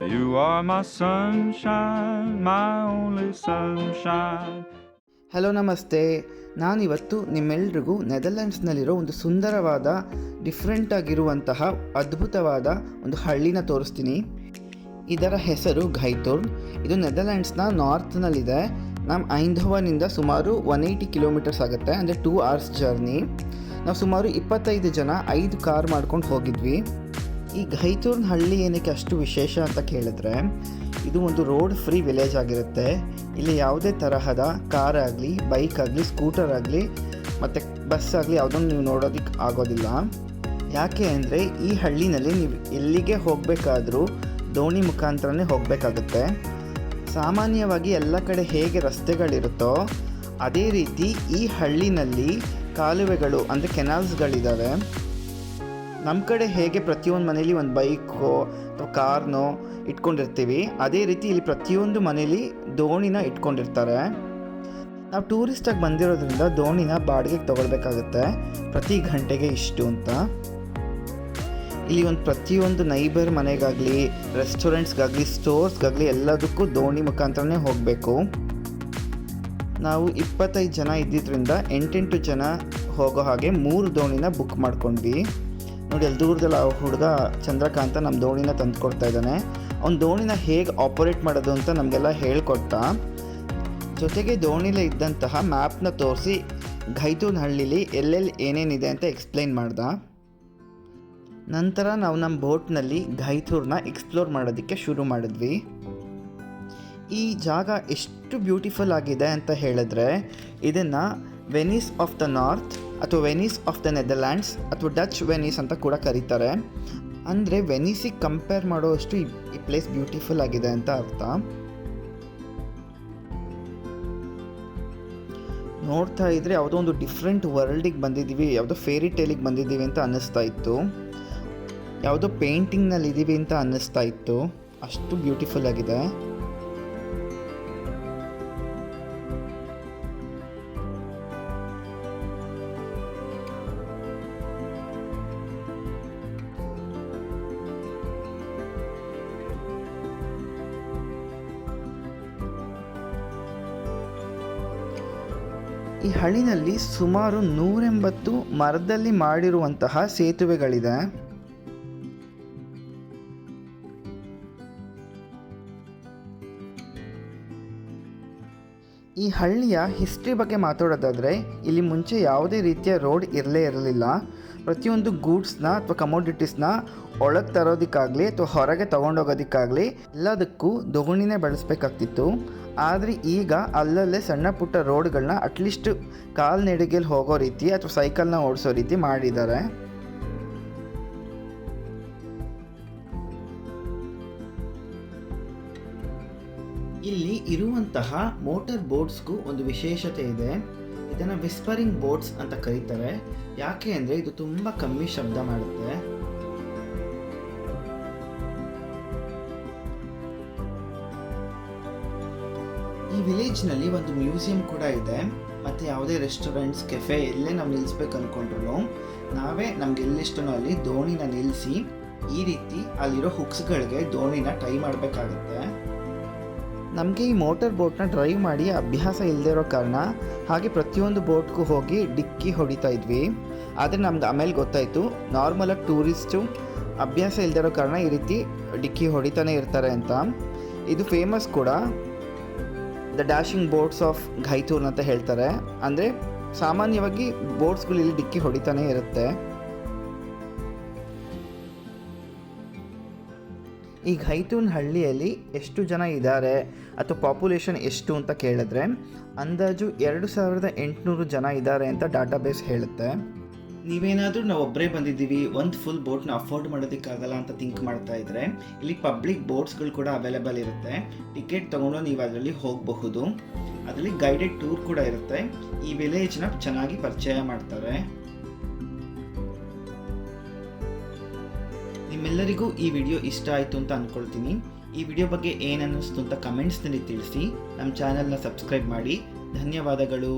You are my sunshine, my only sunshine. Hello ನಮಸ್ತೆ. ನಾನಿವತ್ತು ನಿಮ್ಮೆಲ್ರಿಗೂ ನೆದರ್ಲ್ಯಾಂಡ್ಸ್ನಲ್ಲಿರೋ ಒಂದು ಸುಂದರವಾದ ಡಿಫ್ರೆಂಟ್ ಆಗಿರುವಂತಹ ಅದ್ಭುತವಾದ ಒಂದು ಹಳ್ಳಿನ ತೋರಿಸ್ತೀನಿ. ಇದರ ಹೆಸರು ಘೈತೋರ್ನ್. ಇದು ನೆದರ್ಲ್ಯಾಂಡ್ಸ್ನ ನಾರ್ತ್ನಲ್ಲಿದೆ. ನಮ್ಮ ಐಂಧವನಿಂದ ಸುಮಾರು 180 ಕಿಲೋಮೀಟರ್ಸ್ ಆಗುತ್ತೆ, ಅಂದರೆ 2 hours ಜರ್ನಿ. ನಾವು ಸುಮಾರು 25 ಜನ 5 ಕಾರ್ ಮಾಡ್ಕೊಂಡು ಹೋಗಿದ್ವಿ. ಈ ಘೈತೋರ್ನ್ ಹಳ್ಳಿ ಏನಕ್ಕೆ ಅಷ್ಟು ವಿಶೇಷ ಅಂತ ಕೇಳಿದ್ರೆ, ಇದು ಒಂದು ರೋಡ್ ಫ್ರೀ ವಿಲೇಜ್ ಆಗಿರುತ್ತೆ. ಇಲ್ಲಿ ಯಾವುದೇ ತರಹದ ಕಾರ್ ಆಗಲಿ, ಬೈಕ್ ಆಗಲಿ, ಸ್ಕೂಟರ್ ಆಗಲಿ ಮತ್ತು ಬಸ್ ಆಗಲಿ ಯಾವುದನ್ನು ನೀವು ನೋಡೋದಕ್ಕೆ ಆಗೋದಿಲ್ಲ. ಯಾಕೆ ಅಂದರೆ ಈ ಹಳ್ಳಿನಲ್ಲಿ ನೀವು ಎಲ್ಲಿಗೆ ಹೋಗಬೇಕಾದ್ರೂ ದೋಣಿ ಮುಖಾಂತರನೇ ಹೋಗಬೇಕಾಗುತ್ತೆ. ಸಾಮಾನ್ಯವಾಗಿ ಎಲ್ಲ ಕಡೆ ಹೇಗೆ ರಸ್ತೆಗಳಿರುತ್ತೋ ಅದೇ ರೀತಿ ಈ ಹಳ್ಳಿನಲ್ಲಿ ಕಾಲುವೆಗಳು ಅಂದರೆ ಕೆನಾಲ್ಸ್ಗಳಿದ್ದಾವೆ. ನಮ್ಮ ಕಡೆ ಹೇಗೆ ಪ್ರತಿಯೊಂದು ಮನೇಲಿ ಒಂದು ಬೈಕೋ ಅಥವಾ ಕಾರ್ನೋ ಇಟ್ಕೊಂಡಿರ್ತೀವಿ, ಅದೇ ರೀತಿ ಇಲ್ಲಿ ಪ್ರತಿಯೊಂದು ಮನೇಲಿ ದೋಣಿನ ಇಟ್ಕೊಂಡಿರ್ತಾರೆ. ನಾವು ಟೂರಿಸ್ಟಾಗಿ ಬಂದಿರೋದ್ರಿಂದ ದೋಣಿನ ಬಾಡಿಗೆಗೆ ತೊಗೊಳ್ಬೇಕಾಗುತ್ತೆ, ಪ್ರತಿ ಗಂಟೆಗೆ ಇಷ್ಟು ಅಂತ. ಇಲ್ಲಿ ಒಂದು ಪ್ರತಿಯೊಂದು ನೈಬರ್ ಮನೆಗಾಗಲಿ, ರೆಸ್ಟೋರೆಂಟ್ಸ್ಗಾಗಲಿ, ಸ್ಟೋರ್ಸ್ಗಾಗಲಿ ಎಲ್ಲದಕ್ಕೂ ದೋಣಿ ಮುಖಾಂತರನೇ ಹೋಗಬೇಕು. ನಾವು 25 ಜನ ಇದ್ದಿದ್ದರಿಂದ 8 ಜನ ಹೋಗೋ ಹಾಗೆ 3 ದೋಣಿನ ಬುಕ್ ಮಾಡ್ಕೊಂಡ್ವಿ. ನೋಡಿ, ಅಲ್ಲಿ ದೂರದಲ್ಲಿ ಆ ಹುಡುಗ ಚಂದ್ರಕಾಂತ ನಮ್ಮ ದೋಣಿನ ತಂದುಕೊಡ್ತಾ ಇದ್ದಾನೆ. ಅವ್ನು ದೋಣಿನ ಹೇಗೆ ಆಪರೇಟ್ ಮಾಡೋದು ಅಂತ ನಮಗೆಲ್ಲ ಹೇಳ್ಕೊಟ್ಟ. ಜೊತೆಗೆ ದೋಣಿಲೇ ಇದ್ದಂತಹ ಮ್ಯಾಪ್ನ ತೋರಿಸಿ ಘೈತೋರ್ನ್ ಹಳ್ಳಿಲಿ ಎಲ್ಲೆಲ್ಲಿ ಏನೇನಿದೆ ಅಂತ ಎಕ್ಸ್ಪ್ಲೈನ್ ಮಾಡ್ದ. ನಂತರ ನಾವು ನಮ್ಮ ಬೋಟ್ನಲ್ಲಿ ಘೈತೋರ್ನ ಎಕ್ಸ್ಪ್ಲೋರ್ ಮಾಡೋದಕ್ಕೆ ಶುರು ಮಾಡಿದ್ವಿ. ಈ ಜಾಗ ಎಷ್ಟು ಬ್ಯೂಟಿಫುಲ್ ಆಗಿದೆ ಅಂತ ಹೇಳಿದ್ರೆ, ಇದನ್ನು ವೆನಿಸ್ ಆಫ್ ದ ನಾರ್ತ್ ಅಥವಾ ವೆನಿಸ್ ಆಫ್ ದ ನೆದರ್ಲ್ಯಾಂಡ್ಸ್ ಅಥವಾ ಡಚ್ ವೆನಿಸ್ ಅಂತ ಕೂಡ ಕರೀತಾರೆ. ಅಂದರೆ ವೆನಿಸಿಗೆ ಕಂಪೇರ್ ಮಾಡೋಷ್ಟು ಈ ಪ್ಲೇಸ್ ಬ್ಯೂಟಿಫುಲ್ ಆಗಿದೆ ಅಂತ ಅರ್ಥ. ನೋಡ್ತಾ ಇದ್ರೆ ಯಾವುದೋ ಒಂದು ಡಿಫ್ರೆಂಟ್ ವರ್ಲ್ಡಿಗೆ ಬಂದಿದ್ದೀವಿ, ಯಾವುದೋ ಫೇರಿ ಟೇಲಿಗೆ ಬಂದಿದ್ದೀವಿ ಅಂತ ಅನ್ನಿಸ್ತಾ ಇತ್ತು, ಯಾವುದೋ ಪೇಂಟಿಂಗ್ನಲ್ಲಿ ಇದ್ದೀವಿ ಅಂತ ಅನ್ನಿಸ್ತಾ ಇತ್ತು. ಅಷ್ಟು ಬ್ಯೂಟಿಫುಲ್ ಆಗಿದೆ. ಈ ಹಳ್ಳಿನಲ್ಲಿ ಸುಮಾರು 180 ಮರದಲ್ಲಿ ಮಾಡಿರುವಂತಹ ಸೇತುವೆಗಳಿದೆ. ಈ ಹಳ್ಳಿಯ ಹಿಸ್ಟ್ರಿ ಬಗ್ಗೆ ಮಾತಾಡೋದಾದರೆ, ಇಲ್ಲಿ ಮುಂಚೆ ಯಾವುದೇ ರೀತಿಯ ರೋಡ್ ಇರಲಿಲ್ಲ. ಪ್ರತಿಯೊಂದು ಗೂಡ್ಸ್ನ ಅಥವಾ ಕಮೋಡಿಟೀಸ್ನ ಒಳಗೆ ತರೋದಕ್ಕಾಗಲಿ ಅಥವಾ ಹೊರಗೆ ತೊಗೊಂಡೋಗೋದಕ್ಕಾಗಲಿ ಎಲ್ಲದಕ್ಕೂ ದೋಣಿನೇ ಬಳಸಬೇಕಾಗ್ತಿತ್ತು. ಆದರೆ ಈಗ ಅಲ್ಲಲ್ಲೇ ಸಣ್ಣ ಪುಟ್ಟ ರೋಡ್ಗಳನ್ನ ಅಟ್ಲೀಸ್ಟ್ ಕಾಲ್ನಡಿಗೆಯಲ್ಲಿ ಹೋಗೋ ರೀತಿ ಅಥವಾ ಸೈಕಲ್ನ ಓಡಿಸೋ ರೀತಿ ಮಾಡಿದ್ದಾರೆ. ಇಲ್ಲಿ ಇರುವಂತಹ ಮೋಟರ್ ಬೋಟ್ಸ್ಗೂ ಒಂದು ವಿಶೇಷತೆ ಇದೆ. ಇದನ್ನು ವಿಸ್ಪರಿಂಗ್ ಬೋಟ್ಸ್ ಅಂತ ಕರೀತಾರೆ. ಯಾಕೆ ಅಂದರೆ ಇದು ತುಂಬ ಕಮ್ಮಿ ಶಬ್ದ ಮಾಡುತ್ತೆ. ಈ ವಿಲೇಜ್ನಲ್ಲಿ ಒಂದು ಮ್ಯೂಸಿಯಂ ಕೂಡ ಇದೆ. ಮತ್ತು ಯಾವುದೇ ರೆಸ್ಟೋರೆಂಟ್ಸ್, ಕೆಫೆ ಎಲ್ಲೇ ನಾವು ನಿಲ್ಲಿಸ್ಬೇಕು ಅಂದ್ಕೊಂಡ್ರು ನಾವೇ ನಮ್ಗೆ ಎಲ್ಲಿಷ್ಟನೋ ಅಲ್ಲಿ ದೋಣಿನ ನಿಲ್ಲಿಸಿ ಈ ರೀತಿ ಅಲ್ಲಿರೋ ಹುಕ್ಸ್ಗಳಿಗೆ ದೋಣಿನ ಟೈ ಮಾಡಬೇಕಾಗುತ್ತೆ. ನಮಗೆ ಈ ಮೋಟರ್ ಬೋಟ್ನ ಡ್ರೈವ್ ಮಾಡಿ ಅಭ್ಯಾಸ ಇಲ್ಲದೆ ಇರೋ ಕಾರಣ ಹಾಗೆ ಪ್ರತಿಯೊಂದು ಬೋಟ್ಗೂ ಹೋಗಿ ಡಿಕ್ಕಿ ಹೊಡಿತಾ ಇದ್ವಿ. ಆದರೆ ನಮ್ಗೆ ಆಮೇಲೆ ಗೊತ್ತಾಯಿತು, ನಾರ್ಮಲಾಗಿ ಟೂರಿಸ್ಟು ಅಭ್ಯಾಸ ಇಲ್ಲದೆ ಇರೋ ಕಾರಣ ಈ ರೀತಿ ಡಿಕ್ಕಿ ಹೊಡಿತಾನೆ ಇರ್ತಾರೆ ಅಂತ. ಇದು ಫೇಮಸ್ ಕೂಡ, ದ ಡ್ಯಾಶಿಂಗ್ ಬೋಟ್ಸ್ ಆಫ್ ಘೈತೋರ್ನ್ ಅಂತ ಹೇಳ್ತಾರೆ. ಅಂದರೆ ಸಾಮಾನ್ಯವಾಗಿ ಬೋಟ್ಸ್ಗಳು ಇಲ್ಲಿ ಡಿಕ್ಕಿ ಹೊಡಿತಾನೆ ಇರುತ್ತೆ. ಈ ಘೈತೋರ್ನ್ ಹಳ್ಳಿಯಲ್ಲಿ ಎಷ್ಟು ಜನ ಇದ್ದಾರೆ ಅಥವಾ ಪಾಪ್ಯುಲೇಷನ್ ಎಷ್ಟು ಅಂತ ಕೇಳಿದ್ರೆ ಅಂದಾಜು 2800 ಜನ ಇದ್ದಾರೆ ಅಂತ ಡಾಟಾಬೇಸ್ ಹೇಳುತ್ತೆ. ನೀವೇನಾದರೂ ನಾವು ಒಬ್ಬರೇ ಬಂದಿದ್ದೀವಿ, ಒಂದು ಫುಲ್ ಬೋಟ್ನ ಅಫೋರ್ಡ್ ಮಾಡೋದಕ್ಕಾಗಲ್ಲ ಅಂತ ಥಿಂಕ್ ಮಾಡ್ತಾ ಇದ್ರೆ, ಇಲ್ಲಿ ಪಬ್ಲಿಕ್ ಬೋಟ್ಸ್ಗಳು ಕೂಡ ಅವೈಲೇಬಲ್ ಇರುತ್ತೆ. ಟಿಕೆಟ್ ತೊಗೊಂಡು ನೀವು ಅದರಲ್ಲಿ ಹೋಗಬಹುದು. ಅದರಲ್ಲಿ ಗೈಡೆಡ್ ಟೂರ್ ಕೂಡ ಇರುತ್ತೆ. ಈ ವಿಲೇಜ್ನ ಚೆನ್ನಾಗಿ ಪರಿಚಯ ಮಾಡ್ತಾರೆ. ನಿಮ್ಮೆಲ್ಲರಿಗೂ ಈ ವಿಡಿಯೋ ಇಷ್ಟ ಆಯಿತು ಅಂತ ಅಂದ್ಕೊಳ್ತೀನಿ. ಈ ವಿಡಿಯೋ ಬಗ್ಗೆ ಏನು ಅನ್ನಿಸ್ತು ಅಂತ ಕಮೆಂಟ್ಸ್ನಲ್ಲಿ ತಿಳಿಸಿ. ನಮ್ಮ ಚಾನಲ್ನ ಸಬ್ಸ್ಕ್ರೈಬ್ ಮಾಡಿ. ಧನ್ಯವಾದಗಳು.